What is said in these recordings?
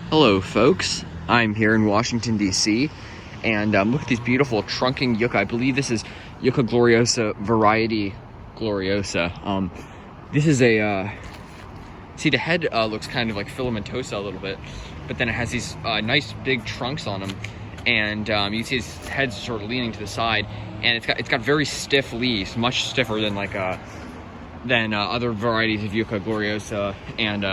Hello folks, I'm here in Washington DC, and look at these beautiful trunking yucca. I believe this is Yucca gloriosa variety gloriosa. This is a, see the head looks kind of like filamentosa a little bit, but then it has these nice big trunks on them, and you see his head's sort of leaning to the side, and it's got very stiff leaves, much stiffer than like other varieties of Yucca gloriosa, and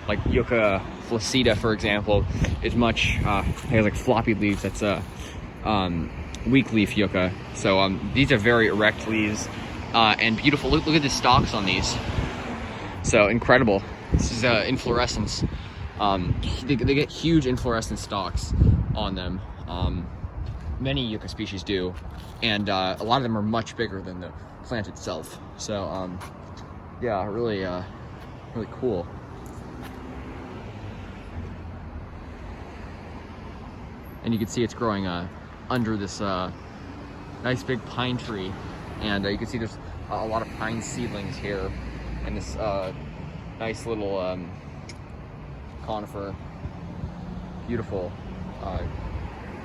like Yucca flaccida, for example, is much has like floppy leaves. That's a weak leaf yucca. So these are very erect leaves and beautiful. Look at the stalks on these. So incredible. This is inflorescence. They get huge inflorescent stalks on them. Many yucca species do, and a lot of them are much bigger than the plant itself. So yeah, really cool. And you can see it's growing under this nice big pine tree, and you can see there's a lot of pine seedlings here, and this nice little conifer. Beautiful.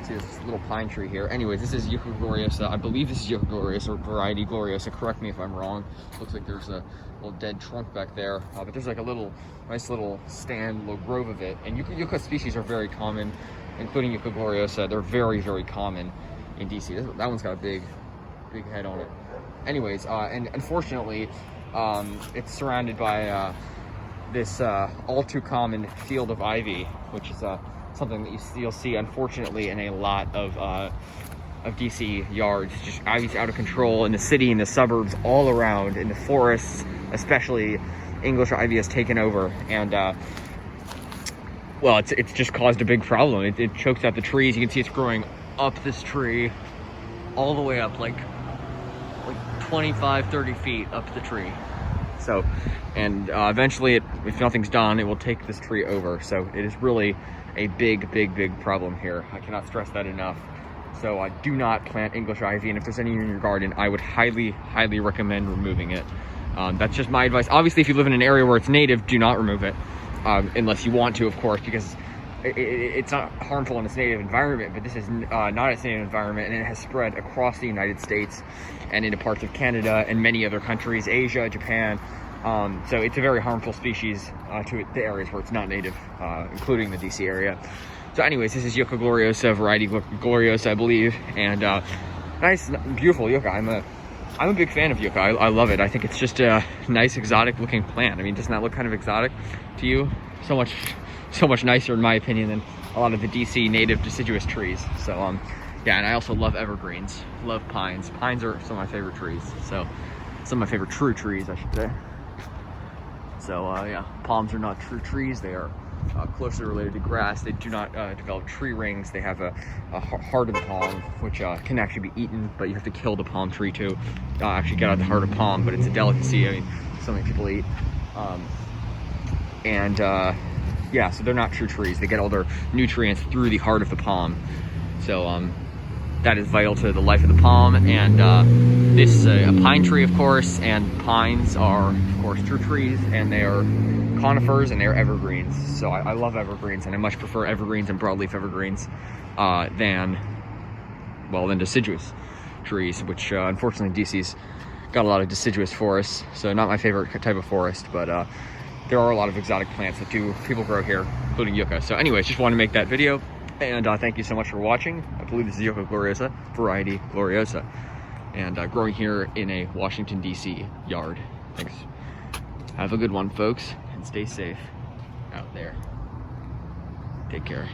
See this little pine tree here. Anyways, this is Yucca gloriosa. I believe this is Yucca gloriosa, variety gloriosa. Correct me if I'm wrong. Looks like there's a little dead trunk back there, but there's like a nice little stand, little grove of it. And yucca species are very common, including Yucca gloriosa. They're very common in DC. That one's got a big head on it. Anyways, and unfortunately, it's surrounded by this all too common field of ivy, which is something that you'll see, unfortunately, in a lot of DC yards. Just ivy's out of control in the city, in the suburbs, all around, in the forests, especially. English ivy has taken over, and well, it's just caused a big problem. It chokes out the trees. You can see it's growing up this tree all the way up, like 25-30 feet up the tree. So, and eventually, if nothing's done, it will take this tree over. So it is really a big problem here. I cannot stress that enough. So do not plant English ivy, and if there's any in your garden, I would highly recommend removing it. That's just my advice. Obviously, if you live in an area where it's native, do not remove it. Unless you want to, of course, because it's not harmful in its native environment, but this is not its native environment, and it has spread across the United States and into parts of Canada and many other countries, Asia, Japan. So it's a very harmful species to the areas where it's not native, including the DC area. So anyways, this is Yucca gloriosa, variety gloriosa, I believe, and nice, beautiful yucca. I'm a big fan of yucca. I love it. I think it's just a nice, exotic-looking plant. I mean, doesn't that look kind of exotic to you? So much nicer, in my opinion, than a lot of the DC native deciduous trees. So, yeah, and I also love evergreens. Love pines. Pines are some of my favorite trees. So, some of my favorite true trees, I should say. So, yeah, palms are not true trees. They are closely related to grass. They do not develop tree rings. They have a heart of the palm, which can actually be eaten, but you have to kill the palm tree to actually get out the heart of palm. But it's a delicacy. I mean, something people eat. Yeah, so they're not true trees. They get all their nutrients through the heart of the palm. So that is vital to the life of the palm. And this is a pine tree, of course, and pines are, of course, true trees, and they are conifers, and they are evergreens. So I love evergreens, and I much prefer evergreens and broadleaf evergreens than deciduous trees, which unfortunately DC's got a lot of deciduous forests, so not my favorite type of forest, but there are a lot of exotic plants that people grow here, including yucca. So anyways, just wanted to make that video, and thank you so much for watching. I believe this is Yucca gloriosa, variety gloriosa, and growing here in a Washington DC yard. Thanks. Have a good one, folks, and stay safe out there. Take care.